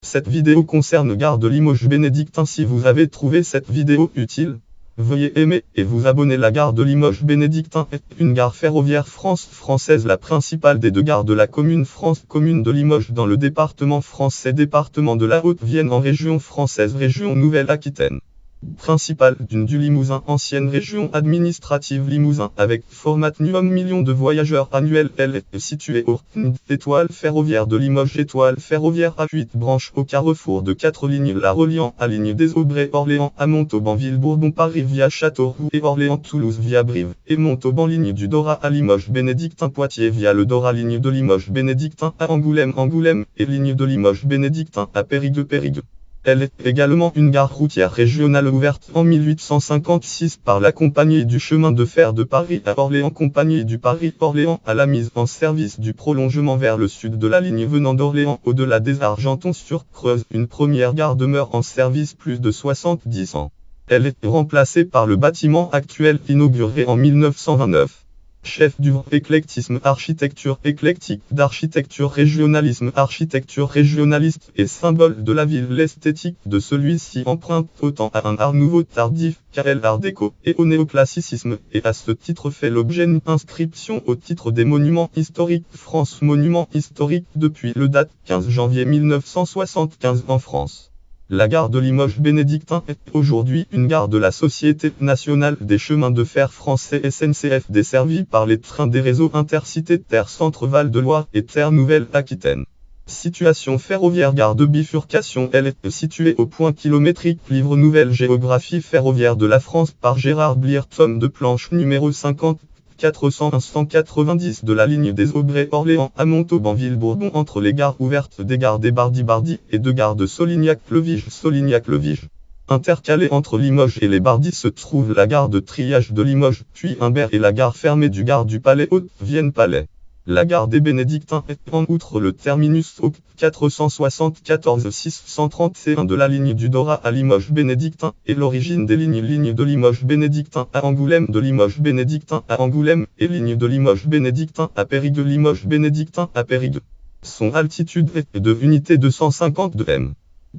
Cette vidéo concerne Gare de Limoges Bénédictin. Si vous avez trouvé cette vidéo utile, veuillez aimer et vous abonner. La gare de Limoges Bénédictin est une gare ferroviaire française, la principale des deux gares de la commune de Limoges dans le département français département de la Haute-Vienne en région française région Nouvelle-Aquitaine. Principale du Limousin, ancienne région administrative Limousin avec format millions de voyageurs annuels. Elle est située au étoile ferroviaire de Limoges, étoile ferroviaire à 8 branches au carrefour de 4 lignes la reliant à ligne des Aubrais Orléans à Montauban Ville-Bourbon Paris via Châteauroux et Orléans Toulouse via Brive et Montauban ligne du Dora à Limoges Bénédictin Poitiers via le Dora ligne de Limoges Bénédictin à Angoulême et ligne de Limoges Bénédictin à Périgueux. Elle est également une gare routière régionale ouverte en 1856 par la Compagnie du chemin de fer de Paris à Orléans. Compagnie du Paris-Orléans à la mise en service du prolongement vers le sud de la ligne venant d'Orléans au-delà des Argentons-sur-Creuse. Une première gare demeure en service plus de 70 ans. Elle est remplacée par le bâtiment actuel inauguré en 1929. Chef du éclectisme, architecture éclectique, d'architecture régionaliste et symbole de la ville. L'esthétique de celui-ci emprunte autant à un art nouveau tardif qu'à l'art déco et au néoclassicisme, et à ce titre fait l'objet d'une inscription au titre des monuments historiques France. Monument historique depuis le date 15 janvier 1975 en France. La gare de Limoges Bénédictin est aujourd'hui une gare de la Société nationale des chemins de fer français SNCF desservie par les trains des réseaux intercités Terre Centre-Val de Loire et Terre Nouvelle-Aquitaine. Situation ferroviaire. Gare de bifurcation. Elle est située au point kilométrique livre Nouvelle géographie ferroviaire de la France par Gérard Blier, tome de planche numéro 50. 490 de la ligne des Aubrais Orléans à Montauban Ville-Bourbon entre les gares ouvertes des gares des Bardy et de gare de Solignac-le-Vige. Intercalée entre Limoges et les Bardy se trouve la gare de triage de Limoges, puis Humbert et la gare fermée du gare du Palais Haute-Vienne-Palais. La gare des Bénédictins est en outre le terminus au 474 631 de la ligne du Dora à Limoges Bénédictin et l'origine des lignes de Limoges Bénédictin à Angoulême, de Limoges Bénédictin à Angoulême et ligne de Limoges Bénédictin à Périgueux, Limoges Bénédictin à Périgueux. Son altitude est de unité 252 m.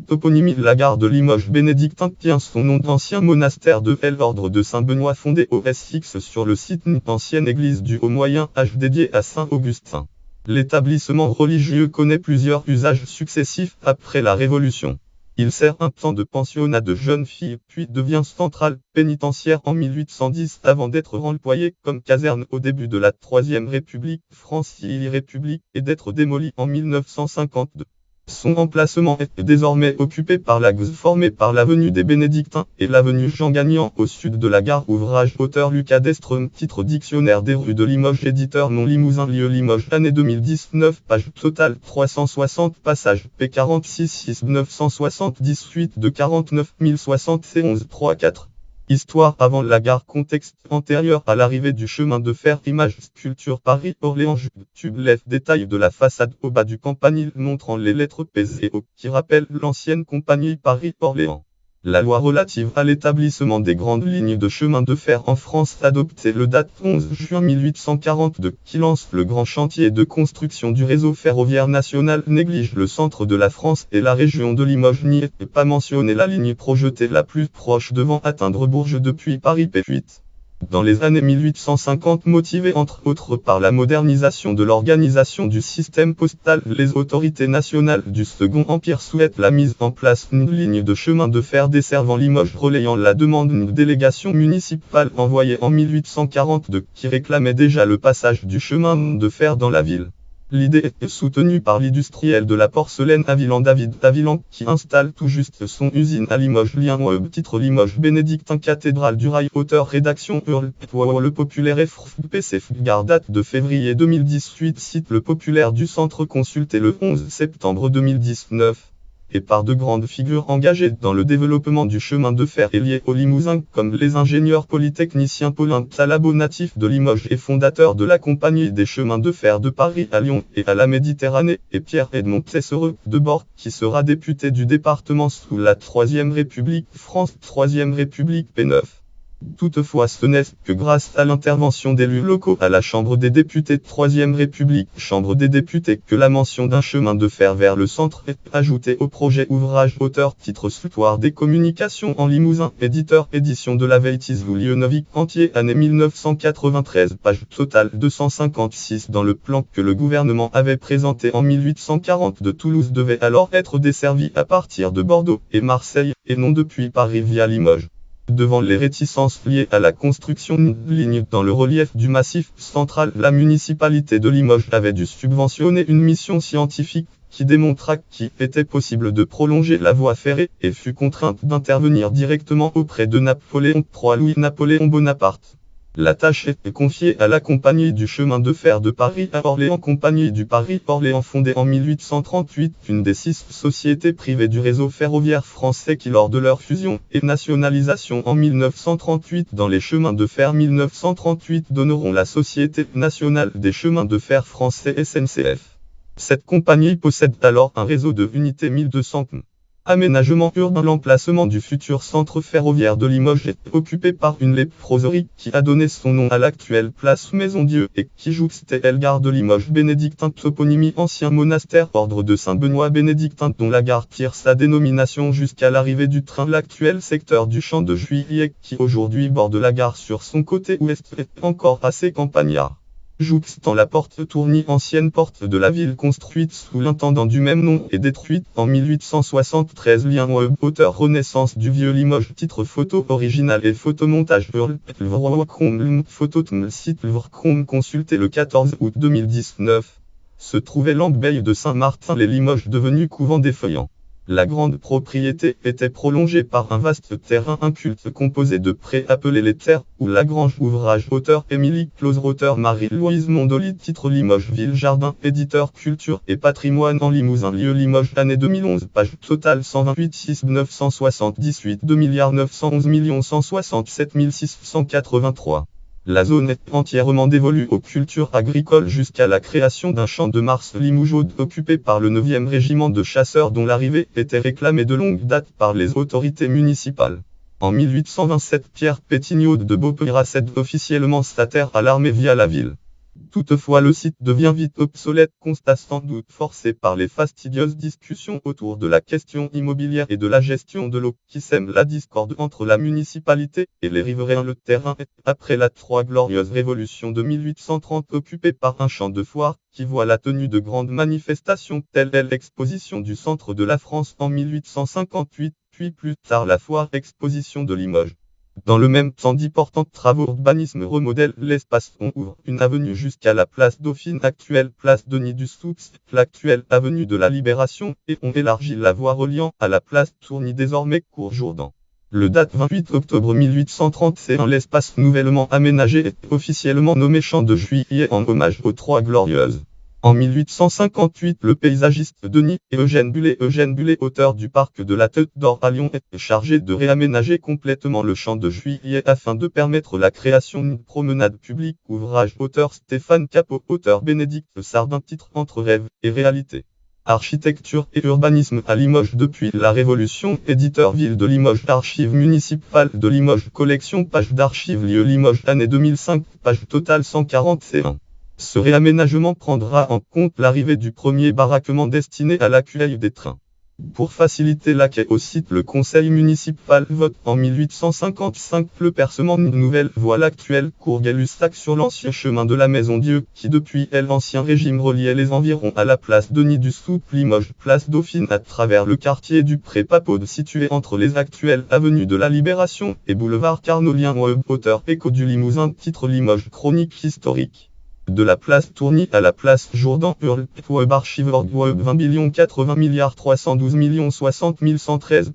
Toponymie. La gare de Limoges Bénédictin tient son nom d'ancien monastère de l'ordre de Saint-Benoît fondé au SX sur le site d'une ancienne église du Haut Moyen Âge dédiée à Saint Augustin. L'établissement religieux connaît plusieurs usages successifs après la Révolution. Il sert un temps de pensionnat de jeunes filles puis devient centrale pénitentiaire en 1810 avant d'être remployé comme caserne au début de la Troisième République, Francille République, et d'être démoli en 1952. Son emplacement est désormais occupé par l'axe formé par l'avenue des Bénédictins et l'avenue Jean Gagnant au sud de la gare. Ouvrage auteur Lucas Destrem. Titre Dictionnaire des rues de Limoges. Éditeur Non Limousin. Lieu Limoges. Année 2019. Page totale 360 passages. P46 6 978 de 49 071 3 4. Histoire avant la gare. Contexte antérieur à l'arrivée du chemin de fer. Image sculpture Paris-Orléans. Tube lève détail de la façade au bas du campanile montrant les lettres P et O qui rappellent l'ancienne compagnie Paris-Orléans. La loi relative à l'établissement des grandes lignes de chemin de fer en France adoptée le date 11 juin 1842 qui lance le grand chantier de construction du réseau ferroviaire national néglige le centre de la France et la région de Limoges n'y est pas mentionnée la ligne projetée la plus proche devant atteindre Bourges depuis Paris P8. Dans les années 1850 motivées entre autres par la modernisation de l'organisation du système postal, les autorités nationales du Second Empire souhaitent la mise en place d'une ligne de chemin de fer desservant Limoges relayant la demande d'une délégation municipale envoyée en 1842 qui réclamait déjà le passage du chemin de fer dans la ville. L'idée est soutenue par l'industriel de la porcelaine Haviland David Haviland qui installe tout juste son usine à Limoges. Lien web titre Limoges Bénédictin cathédrale du rail auteur rédaction Hurle Le Populaire FPC Gare date de février 2018 site Le Populaire du centre consulté le 11 septembre 2019 et par de grandes figures engagées dans le développement du chemin de fer et liées au Limousin comme les ingénieurs polytechniciens Paulin Talabot natif de Limoges et fondateur de la compagnie des chemins de fer de Paris à Lyon et à la Méditerranée et Pierre-Edmond Tessereux de Bord qui sera député du département sous la Troisième République France Troisième République P9. Toutefois, ce n'est que grâce à l'intervention d'élus locaux à la Chambre des députés de 3e République, Chambre des députés, que la mention d'un chemin de fer vers le centre est ajoutée au projet ouvrage auteur titre Histoire des communications en Limousin, éditeur édition de la Veitis Lieunovic entier année 1993, page totale 256 dans le plan que le gouvernement avait présenté en 1840 de Toulouse devait alors être desservi à partir de Bordeaux et Marseille, et non depuis Paris via Limoges. Devant les réticences liées à la construction d'une ligne dans le relief du Massif central, la municipalité de Limoges avait dû subventionner une mission scientifique qui démontra qu'il était possible de prolonger la voie ferrée et fut contrainte d'intervenir directement auprès de Napoléon III Louis-Napoléon Bonaparte. La tâche est confiée à la Compagnie du chemin de fer de Paris à Orléans, Compagnie du Paris-Orléans fondée en 1838, une des 6 sociétés privées du réseau ferroviaire français qui lors de leur fusion et nationalisation en 1938 dans les chemins de fer 1938 donneront la Société nationale des chemins de fer français SNCF. Cette compagnie possède alors un réseau de unités 1200 km. Aménagement urbain. L'emplacement du futur centre ferroviaire de Limoges est occupé par une léproserie qui a donné son nom à l'actuelle place Maison-Dieu et qui jouxtait la gare de Limoges bénédictin, toponymie ancien monastère ordre de Saint-Benoît bénédictin dont la gare tire sa dénomination jusqu'à l'arrivée du train. L'actuel secteur du Champ de Juillet qui aujourd'hui borde la gare sur son côté ouest est encore assez campagnard. Jouxtant la porte Tourny, ancienne porte de la ville construite sous l'intendant du même nom et détruite en 1873. Lien web auteur Renaissance du Vieux Limoges. Titre photo originale et photomontage Phototm site consulté le 14 août 2019. Se trouvait l'Ambeille de Saint-Martin-les-Limoges devenu couvent des Feuillants. La grande propriété était prolongée par un vaste terrain inculte composé de prés appelés les terres, ou la grange. Ouvrage auteur Émilie Close, auteur Marie-Louise Mondoli. Titre Limoges Ville Jardin, éditeur Culture et Patrimoine en Limousin. Lieu Limoges année 2011, page totale 128 6 978 2 911 167 683. La zone est entièrement dévolue aux cultures agricoles jusqu'à la création d'un champ de Mars Limougeaude occupé par le 9e régiment de chasseurs dont l'arrivée était réclamée de longue date par les autorités municipales. En 1827, Pierre Pétignot de Beaupeyras cède officiellement sa terre à l'armée via la ville. Toutefois, le site devient vite obsolète, constat sans doute forcé par les fastidieuses discussions autour de la question immobilière et de la gestion de l'eau, qui sème la discorde entre la municipalité et les riverains. Le terrain est, après la Trois Glorieuses Révolution de 1830, occupé par un champ de foire, qui voit la tenue de grandes manifestations telles l'exposition du centre de la France en 1858, puis plus tard la foire exposition de Limoges. Dans le même temps, d'importants travaux urbanisme remodèlent l'espace. On ouvre une avenue jusqu'à la place Dauphine, actuelle place Denis Dussoux, l'actuelle avenue de la Libération, et on élargit la voie reliant à la place Tourny, désormais cours Jourdan. Le date 28 octobre 1831, l'espace nouvellement aménagé est officiellement nommé Champ de Juillet en hommage aux Trois Glorieuses. En 1858, le paysagiste Denis et Eugène Bullet, auteur du parc de la Tête d'Or à Lyon, est chargé de réaménager complètement le Champ de Juillet afin de permettre la création d'une promenade publique. Ouvrage auteur Stéphane Capot, auteur Bénédicte Sardin. Titre Entre rêve et réalité. Architecture et urbanisme à Limoges depuis la Révolution. Éditeur Ville de Limoges. Archives municipales de Limoges. Collection page d'archives Lieu Limoges année 2005, page totale 141. Ce réaménagement prendra en compte l'arrivée du premier baraquement destiné à l'accueil des trains. Pour faciliter l'accueil au site, le conseil municipal vote en 1855 le percement d'une nouvelle voie, l'actuelle cour Gay-Lussac, sur l'ancien chemin de la Maison-Dieu, qui depuis l'ancien régime reliait les environs à la place Denis Dussoux, Limoges, place Dauphine à travers le quartier du Pré-Papaude situé entre les actuelles avenues de la Libération et boulevard Carnolien. Auteur Écho du Limousin. Titre Limoges Chronique historique. De la place Tourny à la place Jourdan, web archive web 20 80 312 60 113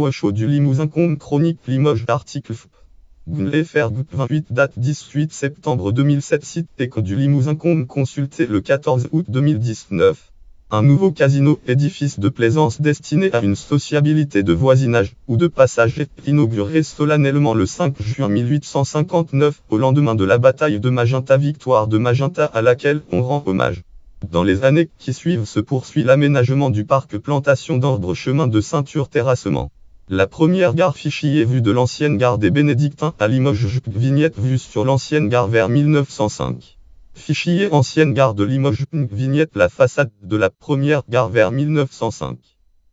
Show du Limousin Chronique Limoges article FR 28 date 18 septembre 2007 site Écho du Limousin consulté le 14 août 2019. Un nouveau casino, édifice de plaisance destiné à une sociabilité de voisinage ou de passage, est inauguré solennellement le 5 juin 1859, au lendemain de la bataille de Magenta, victoire de Magenta à laquelle on rend hommage. Dans les années qui suivent se poursuit l'aménagement du parc plantation d'ordre chemin de ceinture terrassement. La première gare Fichy est vue de l'ancienne gare des Bénédictins à Limoges. Vignette vue sur l'ancienne gare vers 1905. Fichy ancienne gare de Limoges. Vignette la façade de la première gare vers 1905.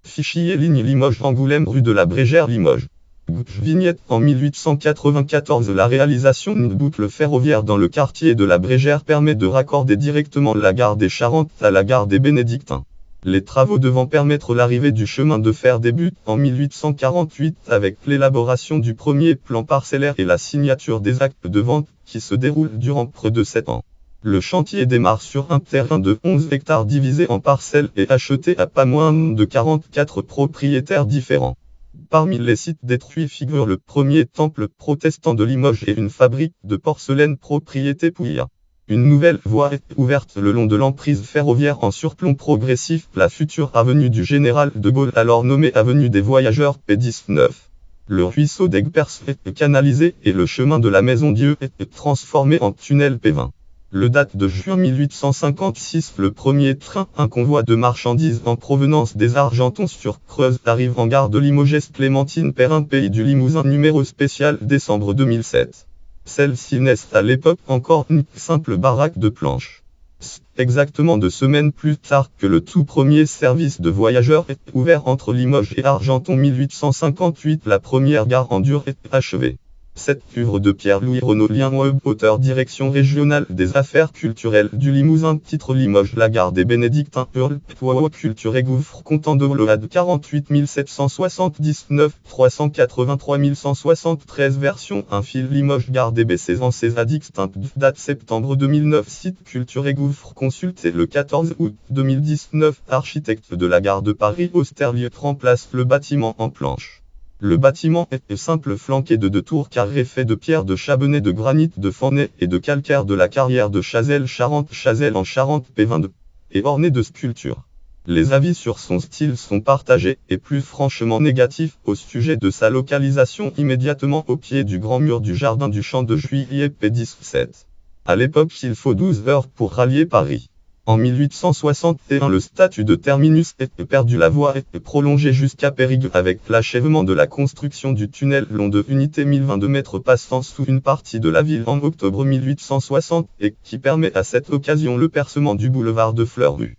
Fichy ligne Limoges-Angoulême rue de la Brégère Limoges. Vignette en 1894. La réalisation d'une boucle ferroviaire dans le quartier de la Brégère permet de raccorder directement la gare des Charentes à la gare des Bénédictins. Les travaux devant permettre l'arrivée du chemin de fer débutent en 1848 avec l'élaboration du premier plan parcellaire et la signature des actes de vente qui se déroulent durant près de 7 ans. Le chantier démarre sur un terrain de 11 hectares divisé en parcelles et acheté à pas moins de 44 propriétaires différents. Parmi les sites détruits figure le premier temple protestant de Limoges et une fabrique de porcelaine propriété Pouillat. Une nouvelle voie est ouverte le long de l'emprise ferroviaire en surplomb progressif, la future avenue du Général de Gaulle alors nommée avenue des Voyageurs P19. Le ruisseau d'Aigueperce est canalisé et le chemin de la Maison-Dieu est transformé en tunnel P20. Le date de juin 1856, le premier train, un convoi de marchandises en provenance des Argentons-sur-Creuse, arrive en gare de Limoges Clémentine Perrin Pays du Limousin numéro spécial décembre 2007. Celle-ci n'est à l'époque encore une simple baraque de planches. Exactement 2 semaines plus tard que le tout premier service de voyageurs est ouvert entre Limoges et Argenton 1858, la première gare en dur est achevée. Cette œuvre de Pierre-Louis Renaud Lien auteur direction régionale des affaires culturelles du Limousin titre Limoges la gare des Bénédictins culture et gouffre comptant de l'OAD 48 779 383 173 version un fil Limoges gare des BC en César distinct date septembre 2009 site culture et gouffre consulté le 14 août 2019 architecte de la gare de Paris Austerlitz remplace le bâtiment en planches. Le bâtiment est simple flanqué de 2 tours carrées faites de pierre de Chabenay de granit de Fornay et de calcaire de la carrière de Chazelles Charente en Charente P22, et orné de sculptures. Les avis sur son style sont partagés et plus franchement négatifs au sujet de sa localisation immédiatement au pied du grand mur du jardin du Champ de Juillet P17. À l'époque il faut 12 heures pour rallier Paris. En 1861 le statut de terminus est perdu, la voie est prolongée jusqu'à Périgueux avec l'achèvement de la construction du tunnel long de unité 1022 mètres passant sous une partie de la ville en octobre 1860 et qui permet à cette occasion le percement du boulevard de Fleurs-Rue.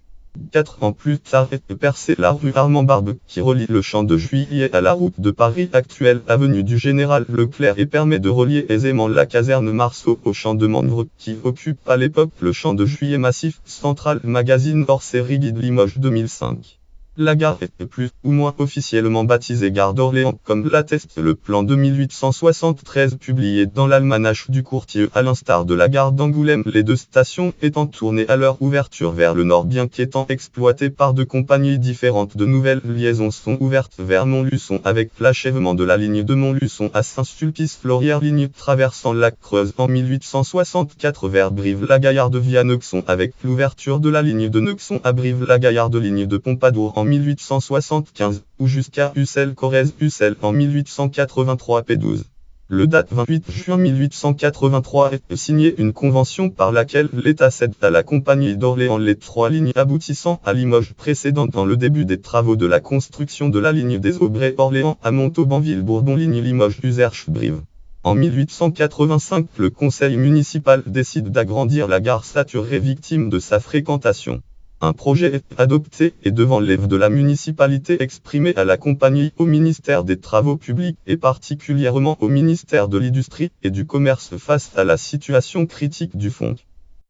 4 ans plus tard est percée la rue Armand Barbe qui relie le Champ de Juillet à la route de Paris actuelle avenue du Général Leclerc et permet de relier aisément la caserne Marceau au Champ de Mandre qui occupe à l'époque le Champ de Juillet massif central magazine hors série Guide Limoges 2005. La gare est plus ou moins officiellement baptisée gare d'Orléans comme l'atteste le plan de 1873 publié dans l'almanach du courtier à l'instar de la gare d'Angoulême, les 2 stations étant tournées à leur ouverture vers le nord bien qu'étant exploitées par 2 compagnies différentes. De nouvelles liaisons sont ouvertes vers Montluçon avec l'achèvement de la ligne de Montluçon à Saint-Sulpice-Florière, ligne traversant la Creuse en 1864 vers Brive-la-Gaillarde via Neuxon avec l'ouverture de la ligne de Neuxon à Brive-la-Gaillarde, ligne de Pompadour en 1875, ou jusqu'à Ussel-Corrèze-Ussel en 1883 P12. Le date 28 juin 1883 est signée une convention par laquelle l'État cède à la Compagnie d'Orléans les 3 lignes aboutissant à Limoges précédentes dans le début des travaux de la construction de la ligne des Aubrais-Orléans à Montauban-Ville-Bourbon, ligne Limoges-Uzerche-Brive. En 1885, le conseil municipal décide d'agrandir la gare saturée victime de sa fréquentation. Un projet est adopté et devant l'élève de la municipalité exprimé à la compagnie, au ministère des Travaux publics et particulièrement au ministère de l'Industrie et du Commerce face à la situation critique du fonds.